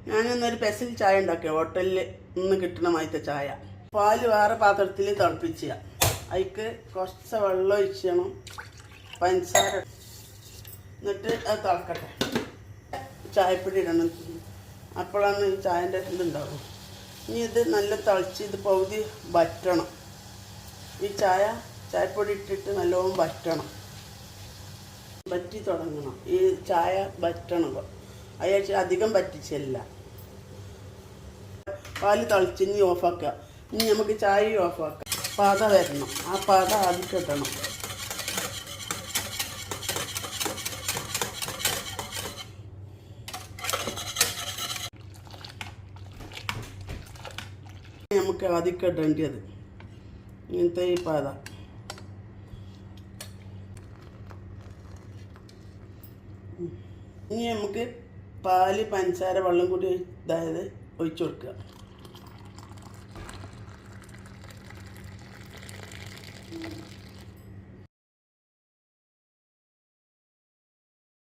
ഞാനൊന്നൊരു പെസൽ ചായ ഉണ്ടാക്കി ഹോട്ടലിൽ നിന്ന് കിട്ടണ മാതിരത്തെ ചായ. പാല് വേറെ പാത്രത്തിൽ തിളപ്പിച്ച, അതിക്ക് കുറച്ച് വെള്ളം ഒഴിക്കണം, പഞ്ചസാര, എന്നിട്ട് അത് തിളക്കട്ടെ. ചായപ്പൊടി ഇടണം, അപ്പോഴാണ് ഈ ചായൻ്റെ ഇതുണ്ടാവും. ഇനി ഇത് നല്ല തിളച്ച് ഇത് പകുതി വറ്റണം. ഈ ചായപ്പൊടി ഇട്ടിട്ട് നല്ലോണം വറ്റണം, വറ്റി തുടങ്ങണം. ഈ ചായ വറ്റണം, അയാഴ്ച അധികം വറ്റിച്ചല്ല. പാല് തിളച്ച് ഇനി ഓഫാക്കുക. ഇനി നമുക്ക് ചായ ഓഫാക്കാം. പാത വരണം, ആ പാത ആദ്യം കിട്ടണം. നമുക്ക് ആദ്യം കിട്ടേണ്ടത് ഇങ്ങനത്തെ ഈ പാത. ഇനി നമുക്ക് പാല് പഞ്ചസാര വെള്ളം കൂടി ഇതായത് ഒഴിച്ചു കൊടുക്കുക.